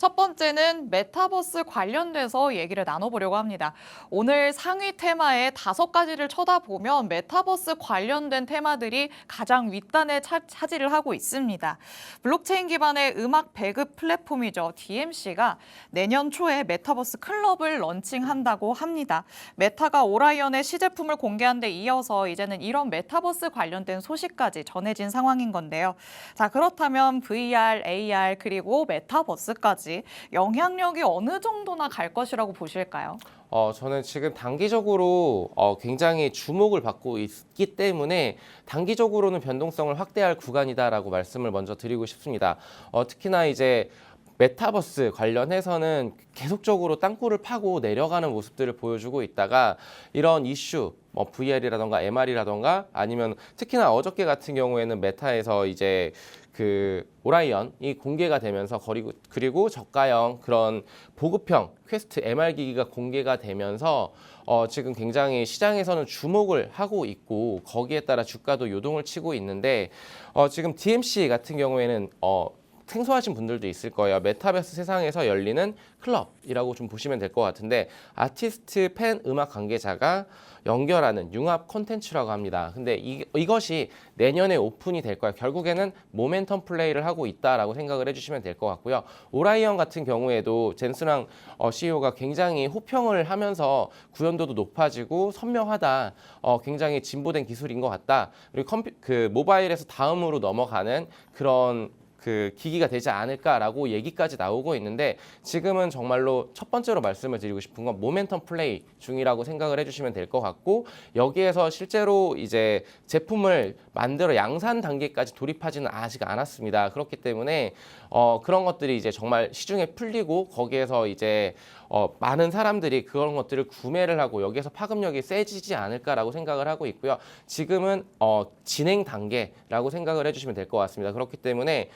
첫 번째는 메타버스 관련돼서 얘기를 나눠보려고 합니다. 오늘 상위 테마의 5가지를 쳐다보면 메타버스 관련된 테마들이 가장 윗단에 차지를 하고 있습니다. 블록체인 기반의 음악 배급 플랫폼이죠. DMC가 내년 초에 메타버스 클럽을 런칭한다고 합니다. 메타가 오라이언의 시제품을 공개한 데 이어서 이제는 이런 메타버스 관련된 소식까지 전해진 상황인 건데요. 자, 그렇다면 VR, AR 그리고 메타버스까지 영향력이 어느 정도나 갈 것이라고 보실까요? 저는 지금 단기적으로 굉장히 주목을 받고 있기 때문에 단기적으로는 변동성을 확대할 구간이다라고 말씀을 먼저 드리고 싶습니다. 특히나 이제 메타버스 관련해서는 계속적으로 땅굴을 파고 내려가는 모습들을 보여주고 있다가 이런 이슈, VR이라던가 MR이라던가 아니면 특히나 어저께 같은 경우에는 메타에서 이제 그 오라이언이 공개가 되면서 그리고 저가형 그런 보급형 퀘스트 MR 기기가 공개가 되면서 지금 굉장히 시장에서는 주목을 하고 있고 거기에 따라 주가도 요동을 치고 있는데 지금 DMC 같은 경우에는 생소하신 분들도 있을 거예요. 메타버스 세상에서 열리는 클럽이라고 좀 보시면 될 것 같은데 아티스트, 팬, 음악 관계자가 연결하는 융합 콘텐츠라고 합니다. 근데 이것이 내년에 오픈이 될 거예요. 결국에는 모멘텀 플레이를 하고 있다라고 생각을 해주시면 될 것 같고요. 오라이언 같은 경우에도 젠스랑 CEO가 굉장히 호평을 하면서 구현도도 높아지고 선명하다. 굉장히 진보된 기술인 것 같다. 그리고 그 모바일에서 다음으로 넘어가는 그런 그 기기가 되지 않을까라고 얘기까지 나오고 있는데 지금은 정말로 첫 번째로 말씀을 드리고 싶은 건 모멘텀 플레이 중이라고 생각을 해주시면 될 것 같고 여기에서 실제로 이제 제품을 만들어 양산 단계까지 돌입하지는 아직 않았습니다. 그렇기 때문에 그런 것들이 이제 정말 시중에 풀리고 거기에서 이제 많은 사람들이 그런 것들을 구매를 하고 여기에서 파급력이 세지지 않을까라고 생각을 하고 있고요. 지금은 진행 단계라고 생각을 해주시면 될 것 같습니다. 그렇기 때문에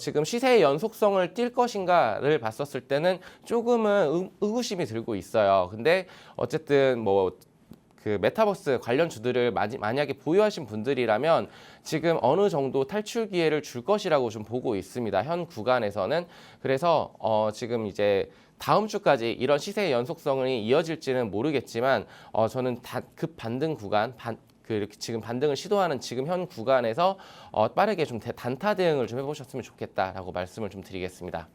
지금 시세의 연속성을 띌 것인가를 봤었을 때는 조금은 의구심이 들고 있어요. 근데 어쨌든 그 메타버스 관련 주들을 만약에 보유하신 분들이라면 지금 어느 정도 탈출 기회를 줄 것이라고 좀 보고 있습니다. 현 구간에서는. 그래서 지금 이제 다음 주까지 이런 시세의 연속성이 이어질지는 모르겠지만 저는 급 반등 구간 이렇게 지금 반등을 시도하는 지금 현 구간에서 빠르게 좀 단타 대응을 좀 해보셨으면 좋겠다라고 말씀을 좀 드리겠습니다.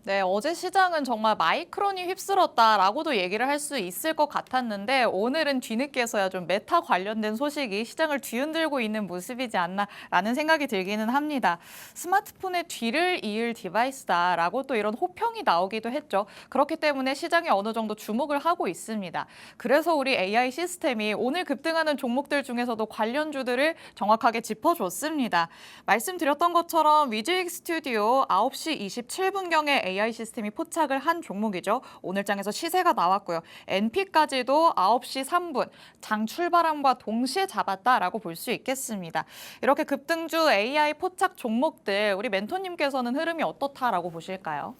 네, 어제 시장은 정말 마이크론이 휩쓸었다라고도 얘기를 할 수 있을 것 같았는데 오늘은 뒤늦게서야 좀 메타 관련된 소식이 시장을 뒤흔들고 있는 모습이지 않나라는 생각이 들기는 합니다. 스마트폰의 뒤를 이을 디바이스다라고 또 이런 호평이 나오기도 했죠. 그렇기 때문에 시장이 어느 정도 주목을 하고 있습니다. 그래서 우리 AI 시스템이 오늘 급등하는 종목들 중에서도 관련주들을 정확하게 짚어줬습니다. 말씀드렸던 것처럼 위즈익 스튜디오 9시 27분경에 AI 시스템이 포착을 한 종목이죠. 오늘 장에서 시세가 나왔고요. NP까지도 9시 3분 장 출발함과 동시에 잡았다라고 볼 수 있겠습니다. 이렇게 급등주 AI 포착 종목들 우리 멘토님께서는 흐름이 어떻다라고 보실까요?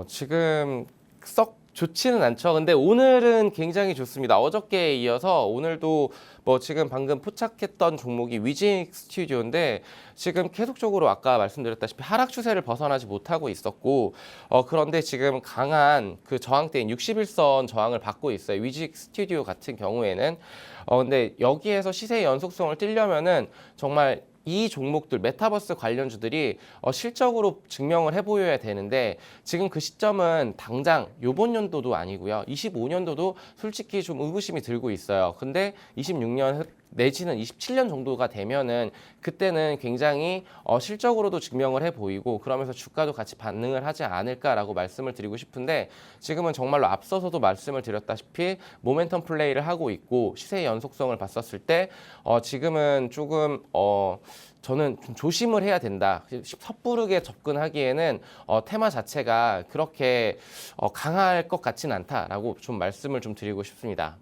지금 썩 좋지는 않죠. 근데 오늘은 굉장히 좋습니다. 어저께에 이어서 오늘도 지금 방금 포착했던 종목이 위징 스튜디오인데 지금 계속적으로 아까 말씀드렸다시피 하락 추세를 벗어나지 못하고 있었고 그런데 지금 강한 그 저항대인 61선 저항을 받고 있어요. 위징 스튜디오 같은 경우에는 근데 여기에서 시세의 연속성을 띄려면은 정말 이 종목들 메타버스 관련주들이 실적으로 증명을 해보여야 되는데 지금 그 시점은 당장 요번 연도도 아니고요. 25년도도 솔직히 좀 의구심이 들고 있어요. 근데 26년 내지는 27년 정도가 되면은 그때는 굉장히 실적으로도 증명을 해 보이고 그러면서 주가도 같이 반응을 하지 않을까라고 말씀을 드리고 싶은데 지금은 정말로 앞서서도 말씀을 드렸다시피 모멘텀 플레이를 하고 있고 시세의 연속성을 봤었을 때 지금은 조금 저는 좀 조심을 해야 된다. 섣부르게 접근하기에는 테마 자체가 그렇게 강할 것 같지는 않다라고 좀 말씀을 좀 드리고 싶습니다.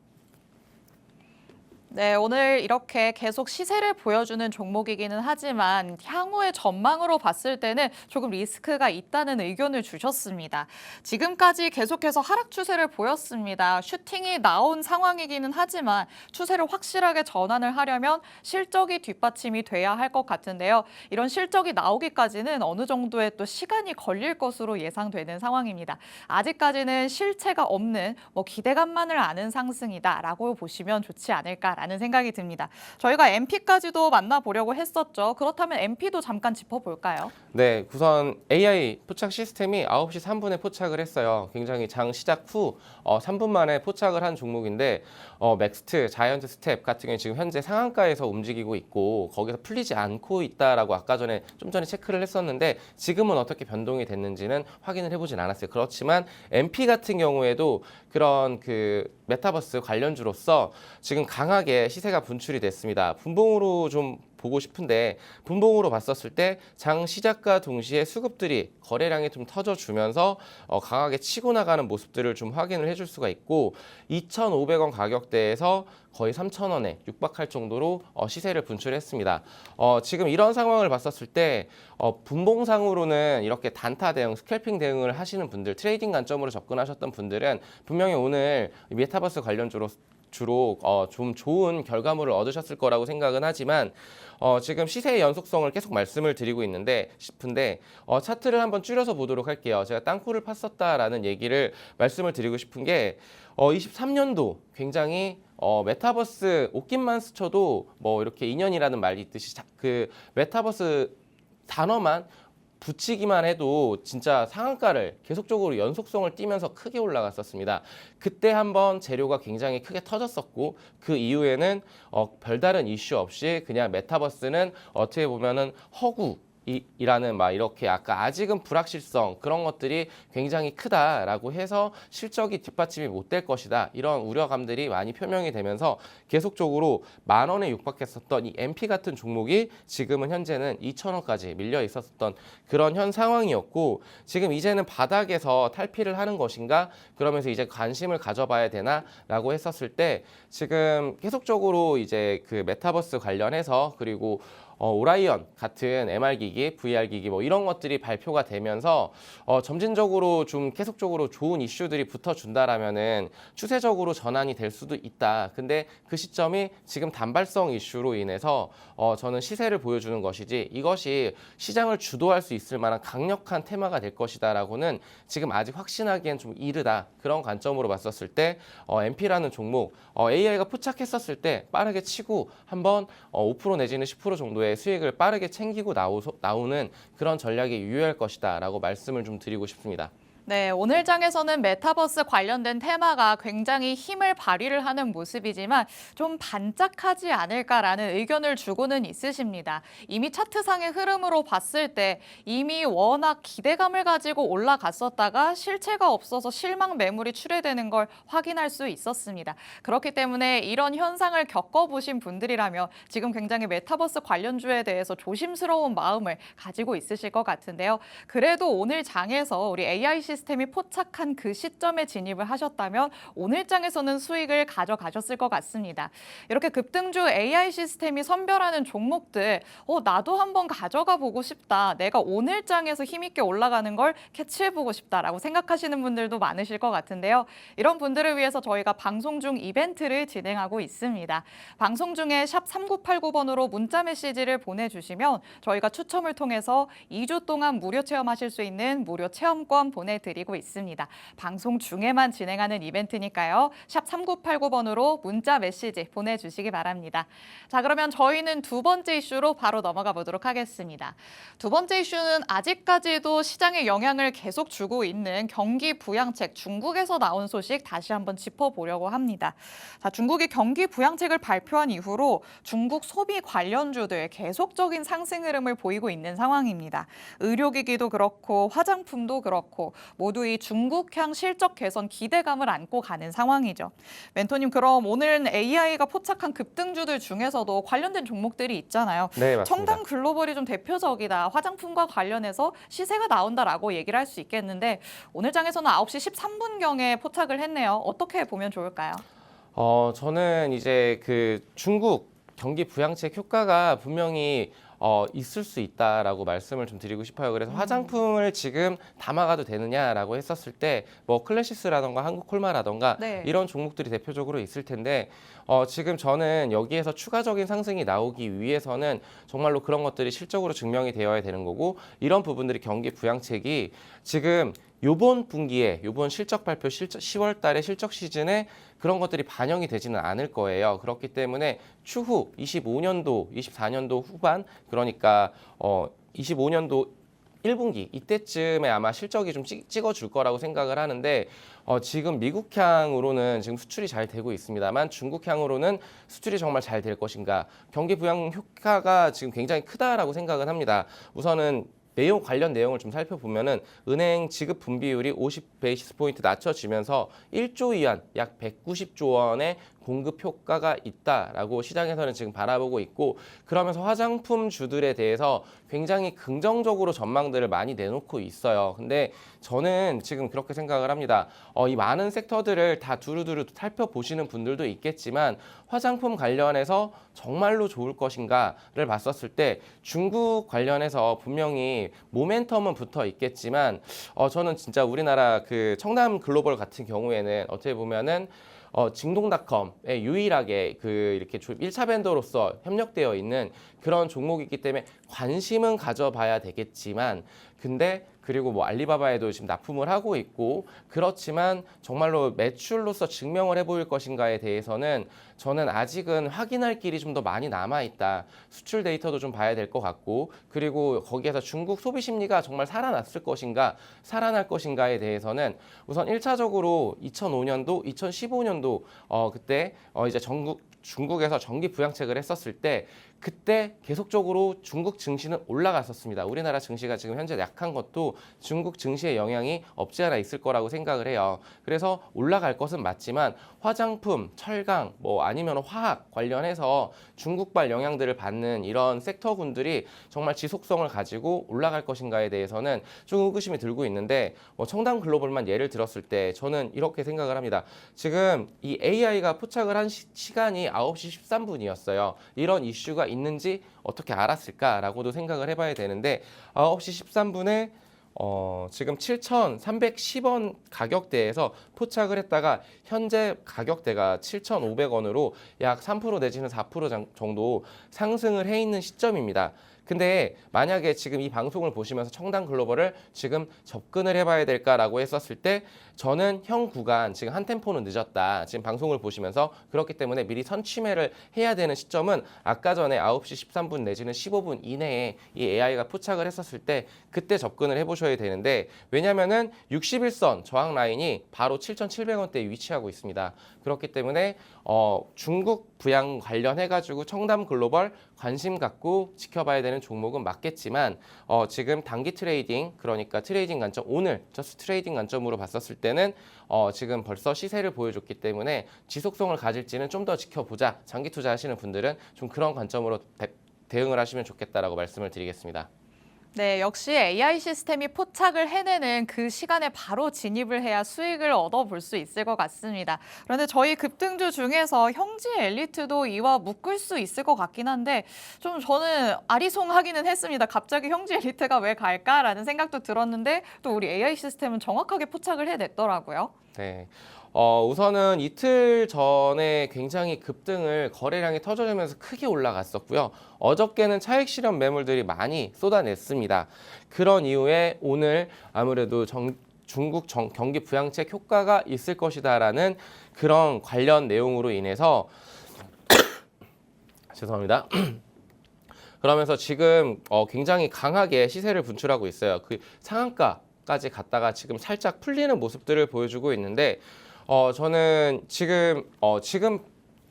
네, 오늘 이렇게 계속 시세를 보여주는 종목이기는 하지만 향후의 전망으로 봤을 때는 조금 리스크가 있다는 의견을 주셨습니다. 지금까지 계속해서 하락 추세를 보였습니다. 슈팅이 나온 상황이기는 하지만 추세를 확실하게 전환을 하려면 실적이 뒷받침이 돼야 할 것 같은데요. 이런 실적이 나오기까지는 어느 정도의 또 시간이 걸릴 것으로 예상되는 상황입니다. 아직까지는 실체가 없는 기대감만을 아는 상승이다라고 보시면 좋지 않을까라는 생각이 듭니다. 저희가 MP까지도 만나보려고 했었죠. 그렇다면 MP도 잠깐 짚어볼까요? 네, 우선 AI 포착 시스템이 9시 3분에 포착을 했어요. 굉장히 장 시작 후 3분 만에 포착을 한 종목인데 맥스트, 자이언트 스텝 같은 경우는 지금 현재 상한가에서 움직이고 있고 거기서 풀리지 않고 있다라고 아까 좀 전에 체크를 했었는데 지금은 어떻게 변동이 됐는지는 확인을 해보진 않았어요. 그렇지만 MP 같은 경우에도 그런 그 메타버스 관련주로서 지금 강하게 시세가 분출이 됐습니다. 분봉으로 좀 보고 싶은데 분봉으로 봤었을 때 장 시작과 동시에 수급들이 거래량이 좀 터져주면서 강하게 치고 나가는 모습들을 좀 확인을 해줄 수가 있고 2,500원 가격대에서 거의 3,000원에 육박할 정도로 시세를 분출했습니다. 지금 이런 상황을 봤었을 때 분봉상으로는 이렇게 단타 대응, 스캘핑 대응을 하시는 분들, 트레이딩 관점으로 접근하셨던 분들은 분명히 오늘 메타버스 관련주로 주로 좀 좋은 결과물을 얻으셨을 거라고 생각은 하지만 지금 시세의 연속성을 계속 말씀을 드리고 있는데 싶은데 차트를 한번 줄여서 보도록 할게요. 제가 땅굴을 팠었다라는 얘기를 말씀을 드리고 싶은 게 23년도 굉장히 메타버스 옷깃만 스쳐도 이렇게 인연이라는 말이 있듯이 그 메타버스 단어만 붙이기만 해도 진짜 상한가를 계속적으로 연속성을 띠면서 크게 올라갔었습니다. 그때 한번 재료가 굉장히 크게 터졌었고 그 이후에는 별다른 이슈 없이 그냥 메타버스는 어떻게 보면은 이라는 막 이렇게 아직은 불확실성 그런 것들이 굉장히 크다라고 해서 실적이 뒷받침이 못 될 것이다 이런 우려감들이 많이 표명이 되면서 계속적으로 10,000원에 육박했었던 이 MP 같은 종목이 지금은 현재는 2,000원까지 밀려 있었던 그런 현 상황이었고 지금 이제는 바닥에서 탈피를 하는 것인가 그러면서 이제 관심을 가져봐야 되나라고 했었을 때 지금 계속적으로 이제 그 메타버스 관련해서 그리고 오라이언 같은 MR 기기, VR 기기 이런 것들이 발표가 되면서 점진적으로 좀 계속적으로 좋은 이슈들이 붙어준다라면은 추세적으로 전환이 될 수도 있다. 근데 그 시점이 지금 단발성 이슈로 인해서 저는 시세를 보여주는 것이지 이것이 시장을 주도할 수 있을 만한 강력한 테마가 될 것이다라고는 지금 아직 확신하기엔 좀 이르다. 그런 관점으로 봤었을 때 MP라는 종목 AI가 포착했었을 때 빠르게 치고 한번 5% 내지는 10% 정도의 수익을 빠르게 챙기고 나오는 그런 전략이 유효할 것이다라고 말씀을 좀 드리고 싶습니다. 네, 오늘 장에서는 메타버스 관련된 테마가 굉장히 힘을 발휘를 하는 모습이지만 좀 반짝하지 않을까라는 의견을 주고는 있으십니다. 이미 차트상의 흐름으로 봤을 때 이미 워낙 기대감을 가지고 올라갔었다가 실체가 없어서 실망 매물이 출회되는 걸 확인할 수 있었습니다. 그렇기 때문에 이런 현상을 겪어보신 분들이라면 지금 굉장히 메타버스 관련주에 대해서 조심스러운 마음을 가지고 있으실 것 같은데요. 그래도 오늘 장에서 우리 AI 시스템이 포착한 그 시점에 진입을 하셨다면 오늘 장에서는 수익을 가져가셨을 것 같습니다. 이렇게 급등주 AI 시스템이 선별하는 종목들 나도 한번 가져가 보고 싶다. 내가 오늘 장에서 힘있게 올라가는 걸 캐치해보고 싶다라고 생각하시는 분들도 많으실 것 같은데요. 이런 분들을 위해서 저희가 방송 중 이벤트를 진행하고 있습니다. 방송 중에 샵 3989번으로 문자 메시지를 보내주시면 저희가 추첨을 통해서 2주 동안 무료 체험하실 수 있는 무료 체험권 보내드리고 있습니다. 방송 중에만 진행하는 이벤트니까요. 샵 3989번으로 문자 메시지 보내주시기 바랍니다. 자, 그러면 저희는 두 번째 이슈로 바로 넘어가 보도록 하겠습니다. 두 번째 이슈는 아직까지도 시장에 영향을 계속 주고 있는 경기 부양책, 중국에서 나온 소식 다시 한번 짚어보려고 합니다. 자, 중국이 경기 부양책을 발표한 이후로 중국 소비 관련주들 계속적인 상승 흐름을 보이고 있는 상황입니다. 의료기기도 그렇고 화장품도 그렇고 모두 이 중국향 실적 개선 기대감을 안고 가는 상황이죠. 멘토님, 그럼 오늘 AI가 포착한 급등주들 중에서도 관련된 종목들이 있잖아요. 네, 맞습니다. 청담 글로벌이 좀 대표적이다. 화장품과 관련해서 시세가 나온다라고 얘기를 할 수 있겠는데 오늘 장에서는 9시 13분경에 포착을 했네요. 어떻게 보면 좋을까요? 저는 이제 그 중국 경기 부양책 효과가 분명히 있을 수 있다라고 말씀을 좀 드리고 싶어요. 그래서 화장품을 지금 담아가도 되느냐라고 했었을 때 뭐 클래시스라던가 한국콜마라던가 네. 이런 종목들이 대표적으로 있을 텐데 지금 저는 여기에서 추가적인 상승이 나오기 위해서는 정말로 그런 것들이 실적으로 증명이 되어야 되는 거고 이런 부분들이 경기 부양책이 지금 요번 분기에 요번 실적 발표 10월 달에 실적 시즌에 그런 것들이 반영이 되지는 않을 거예요. 그렇기 때문에 추후 25년도, 24년도 후반 그러니까 25년도 1분기 이때쯤에 아마 실적이 좀 찍어줄 거라고 생각을 하는데 지금 미국향으로는 지금 수출이 잘 되고 있습니다만 중국향으로는 수출이 정말 잘 될 것인가 경기 부양 효과가 지금 굉장히 크다라고 생각은 합니다. 우선은 관련 내용을 좀 살펴보면은 은행 지급 분비율이 50 베이시스 포인트 낮춰지면서 1조 위안 약 190조 원의 공급 효과가 있다라고 시장에서는 지금 바라보고 있고 그러면서 화장품 주들에 대해서 굉장히 긍정적으로 전망들을 많이 내놓고 있어요. 근데 저는 지금 그렇게 생각을 합니다. 이 많은 섹터들을 다 두루두루 살펴보시는 분들도 있겠지만 화장품 관련해서 정말로 좋을 것인가를 봤었을 때 중국 관련해서 분명히 모멘텀은 붙어 있겠지만 저는 진짜 우리나라 그 청담 글로벌 같은 경우에는 어떻게 보면은 징동닷컴에 유일하게 그 이렇게 1차 벤더로서 협력되어 있는 그런 종목이기 때문에 관심은 가져봐야 되겠지만 근데 그리고 뭐 알리바바에도 지금 납품을 하고 있고 그렇지만 정말로 매출로서 증명을 해보일 것인가에 대해서는 저는 아직은 확인할 길이 좀 더 많이 남아있다. 수출 데이터도 좀 봐야 될 것 같고 그리고 거기에서 중국 소비 심리가 정말 살아났을 것인가 살아날 것인가에 대해서는 우선 1차적으로 2005년도, 2015년도 그때 이제 중국에서 정기 부양책을 했었을 때 그때 계속적으로 중국 증시는 올라갔었습니다. 우리나라 증시가 지금 현재 약한 것도 중국 증시의 영향이 없지 않아 있을 거라고 생각을 해요. 그래서 올라갈 것은 맞지만 화장품, 철강, 뭐 아니면 화학 관련해서 중국발 영향들을 받는 이런 섹터군들이 정말 지속성을 가지고 올라갈 것인가에 대해서는 좀 의구심이 들고 있는데 청담 글로벌만 예를 들었을 때 저는 이렇게 생각을 합니다. 지금 이 AI가 포착을 한 시간이 9시 13분이었어요. 이런 이슈가 있는지 어떻게 알았을까라고도 생각을 해봐야 되는데 9시 13분에 지금 7,310원 가격대에서 포착을 했다가 현재 가격대가 7,500원으로 약 3% 내지는 4% 정도 상승을 해 있는 시점입니다. 근데 만약에 지금 이 방송을 보시면서 청담 글로벌을 지금 접근을 해봐야 될까라고 했었을 때 저는 형 구간 지금 한 템포는 늦었다. 지금 방송을 보시면서 그렇기 때문에 미리 선취매를 해야 되는 시점은 아까 전에 9시 13분 내지는 15분 이내에 이 AI가 포착을 했었을 때 그때 접근을 해보셔야 되는데 왜냐면은 61선 저항 라인이 바로 7,700원대에 위치하고 있습니다. 그렇기 때문에 중국 부양 관련해가지고 청담 글로벌 관심 갖고 지켜봐야 되는 종목은 맞겠지만 지금 단기 트레이딩 그러니까 트레이딩 관점 오늘 저스트 트레이딩 관점으로 봤었을 때는 지금 벌써 시세를 보여줬기 때문에 지속성을 가질지는 좀 더 지켜보자. 장기 투자하시는 분들은 좀 그런 관점으로 대응을 하시면 좋겠다라고 말씀을 드리겠습니다. 네, 역시 AI 시스템이 포착을 해내는 그 시간에 바로 진입을 해야 수익을 얻어볼 수 있을 것 같습니다. 그런데 저희 급등주 중에서 형지 엘리트도 이와 묶을 수 있을 것 같긴 한데 좀 저는 아리송하기는 했습니다. 갑자기 형지 엘리트가 왜 갈까라는 생각도 들었는데 또 우리 AI 시스템은 정확하게 포착을 해냈더라고요. 네. 우선은 이틀 전에 굉장히 급등을 거래량이 터져주면서 크게 올라갔었고요. 어저께는 차익 실현 매물들이 많이 쏟아냈습니다. 그런 이후에 오늘 아무래도 중국 경기 부양책 효과가 있을 것이다라는 그런 관련 내용으로 인해서 죄송합니다. 그러면서 지금 굉장히 강하게 시세를 분출하고 있어요. 그 상한가까지 갔다가 지금 살짝 풀리는 모습들을 보여주고 있는데 저는 지금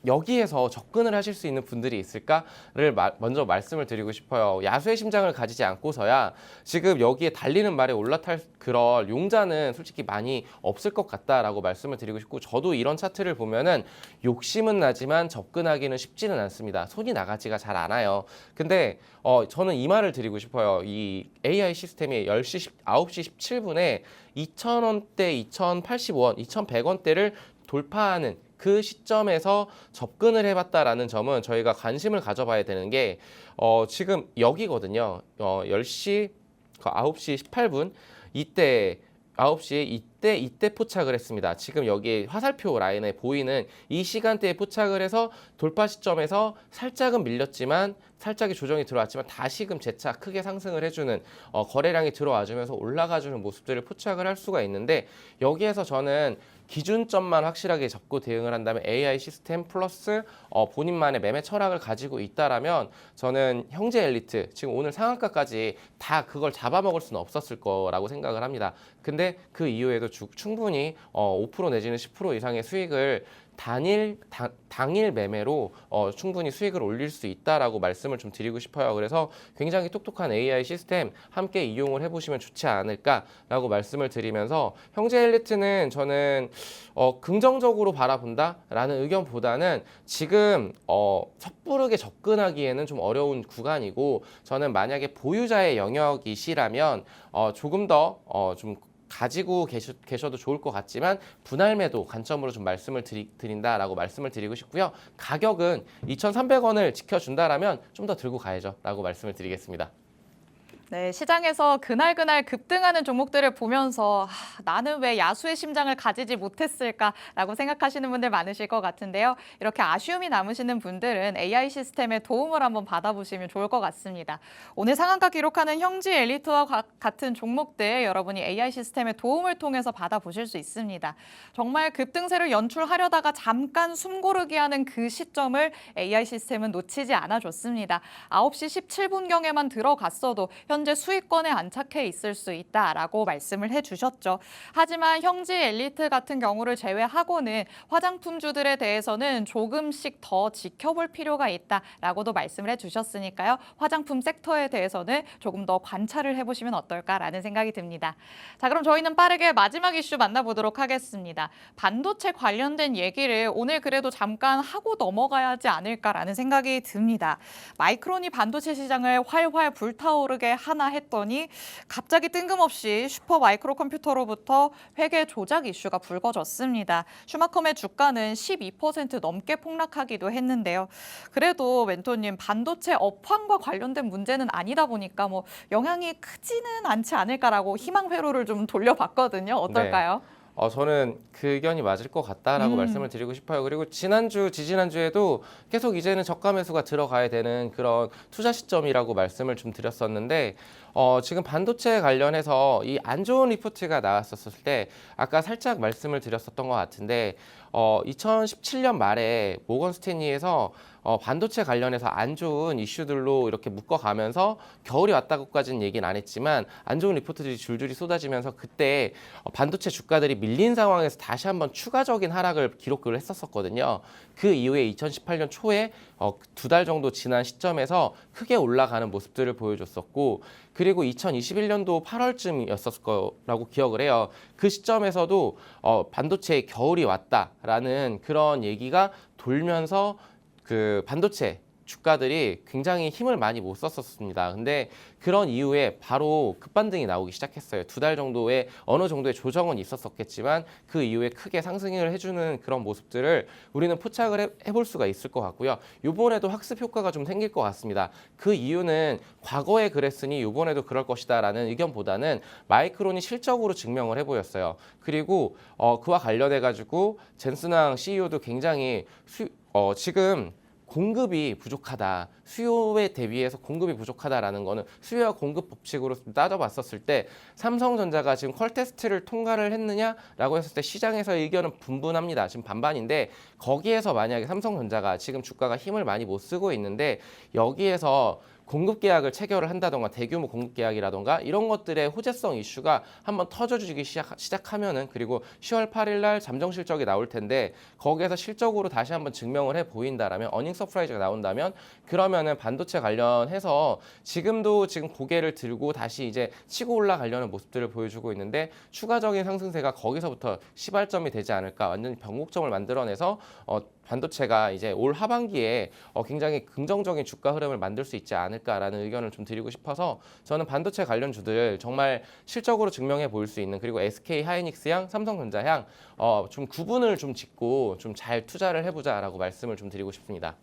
여기에서 접근을 하실 수 있는 분들이 있을까를 먼저 말씀을 드리고 싶어요. 야수의 심장을 가지지 않고서야 지금 여기에 달리는 말에 올라탈 그럴 용자는 솔직히 많이 없을 것 같다라고 말씀을 드리고 싶고 저도 이런 차트를 보면은 욕심은 나지만 접근하기는 쉽지는 않습니다. 손이 나가지가 잘 않아요. 근데 저는 이 말을 드리고 싶어요. 이 AI 시스템이 9시 17분에 2,000원대, 2,085원, 2,100원대를 돌파하는 그 시점에서 접근을 해봤다라는 점은 저희가 관심을 가져봐야 되는 게 지금 여기거든요. 10시, 9시 18분 이때 9시에 이때 포착을 했습니다. 지금 여기 화살표 라인에 보이는 이 시간대에 포착을 해서 돌파 시점에서 살짝은 밀렸지만 살짝의 조정이 들어왔지만 다시금 재차 크게 상승을 해주는 거래량이 들어와주면서 올라가주는 모습들을 포착을 할 수가 있는데 여기에서 저는 기준점만 확실하게 잡고 대응을 한다면 AI 시스템 플러스 본인만의 매매 철학을 가지고 있다라면 저는 형제 엘리트 지금 오늘 상한가까지 다 그걸 잡아먹을 수는 없었을 거라고 생각을 합니다. 근데 그 이후에도 충분히 5% 내지는 10% 이상의 수익을 당일 매매로 충분히 수익을 올릴 수 있다라고 말씀을 좀 드리고 싶어요. 그래서 굉장히 똑똑한 AI 시스템 함께 이용을 해보시면 좋지 않을까라고 말씀을 드리면서 형제 엘리트는 저는 긍정적으로 바라본다라는 의견보다는 지금 섣부르게 접근하기에는 좀 어려운 구간이고 저는 만약에 보유자의 영역이시라면 조금 더 좀 가지고 계셔도 좋을 것 같지만 분할 매도 관점으로 좀 말씀을 드린다라고 말씀을 드리고 싶고요. 가격은 2,300원을 지켜준다라면 좀 더 들고 가야죠 라고 말씀을 드리겠습니다. 네, 시장에서 그날 급등하는 종목들을 보면서 나는 왜 야수의 심장을 가지지 못했을까라고 생각하시는 분들 많으실 것 같은데요. 이렇게 아쉬움이 남으시는 분들은 AI 시스템의 도움을 한번 받아보시면 좋을 것 같습니다. 오늘 상한가 기록하는 형제 엘리트와 같은 종목들 여러분이 AI 시스템의 도움을 통해서 받아보실 수 있습니다. 정말 급등세를 연출하려다가 잠깐 숨고르기 하는 그 시점을 AI 시스템은 놓치지 않아줬습니다. 9시 17분경에만 들어갔어도 현재 수익권에 안착해 있을 수 있다라고 말씀을 해주셨죠. 하지만 형제 엘리트 같은 경우를 제외하고는 화장품주들에 대해서는 조금씩 더 지켜볼 필요가 있다라고도 말씀을 해주셨으니까요. 화장품 섹터에 대해서는 조금 더 관찰을 해보시면 어떨까라는 생각이 듭니다. 자, 그럼 저희는 빠르게 마지막 이슈 만나보도록 하겠습니다. 반도체 관련된 얘기를 오늘 그래도 잠깐 하고 넘어가야 하지 않을까라는 생각이 듭니다. 마이크론이 반도체 시장을 활활 불타오르게 하나 했더니 갑자기 뜬금없이 슈퍼 마이크로 컴퓨터로부터 회계 조작 이슈가 불거졌습니다. 슈마컴의 주가는 12% 넘게 폭락하기도 했는데요. 그래도 멘토님 반도체 업황과 관련된 문제는 아니다 보니까 뭐 영향이 크지는 않지 않을까라고 희망 회로를 좀 돌려봤거든요. 어떨까요? 네. 저는 그 의견이 맞을 것 같다라고 말씀을 드리고 싶어요. 그리고 지지난주에도 계속 이제는 저가 매수가 들어가야 되는 그런 투자 시점이라고 말씀을 좀 드렸었는데 지금 반도체 관련해서 이 안 좋은 리포트가 나왔었을 때 아까 살짝 말씀을 드렸었던 것 같은데 2017년 말에 모건 스탠리에서 반도체 관련해서 안 좋은 이슈들로 이렇게 묶어가면서 겨울이 왔다고까지는 얘기는 안 했지만 안 좋은 리포트들이 줄줄이 쏟아지면서 그때 반도체 주가들이 밀린 상황에서 다시 한번 추가적인 하락을 기록을 했었거든요. 그 이후에 2018년 초에 2달 정도 지난 시점에서 크게 올라가는 모습들을 보여줬었고 그리고 2021년도 8월쯤이었을 거라고 기억을 해요. 그 시점에서도 반도체의 겨울이 왔다라는 그런 얘기가 돌면서 그 반도체 주가들이 굉장히 힘을 많이 못 썼었습니다. 근데 그런 이후에 바로 급반등이 나오기 시작했어요. 2달 정도의 어느 정도의 조정은 있었겠지만 그 이후에 크게 상승을 해주는 그런 모습들을 우리는 포착을 해볼 수가 있을 것 같고요. 이번에도 학습 효과가 좀 생길 것 같습니다. 그 이유는 과거에 그랬으니 이번에도 그럴 것이다라는 의견보다는 마이크론이 실적으로 증명을 해보였어요. 그리고 그와 관련해가지고 젠슨왕 CEO도 굉장히 지금 공급이 부족하다. 수요에 대비해서 공급이 부족하다라는 거는 수요와 공급 법칙으로 따져봤었을 때 삼성전자가 지금 퀄 테스트를 통과를 했느냐라고 했을 때 시장에서의 의견은 분분합니다. 지금 반반인데 거기에서 만약에 삼성전자가 지금 주가가 힘을 많이 못 쓰고 있는데 여기에서 공급 계약을 체결을 한다던가 대규모 공급 계약이라던가 이런 것들의 호재성 이슈가 한번 터져주기 시작하면은 그리고 10월 8일 날 잠정 실적이 나올 텐데 거기에서 실적으로 다시 한번 증명을 해 보인다라면 어닝 서프라이즈가 나온다면 그러면 그러면은 반도체 관련해서 지금도 지금 고개를 들고 다시 이제 치고 올라가려는 모습들을 보여주고 있는데 추가적인 상승세가 거기서부터 시발점이 되지 않을까, 완전히 변곡점을 만들어내서 반도체가 이제 올 하반기에 굉장히 긍정적인 주가 흐름을 만들 수 있지 않을까라는 의견을 좀 드리고 싶어서 저는 반도체 관련주들 정말 실적으로 증명해 보일 수 있는, 그리고 SK 하이닉스양, 삼성전자양 좀 구분을 좀 짓고 좀 잘 투자를 해보자라고 말씀을 좀 드리고 싶습니다.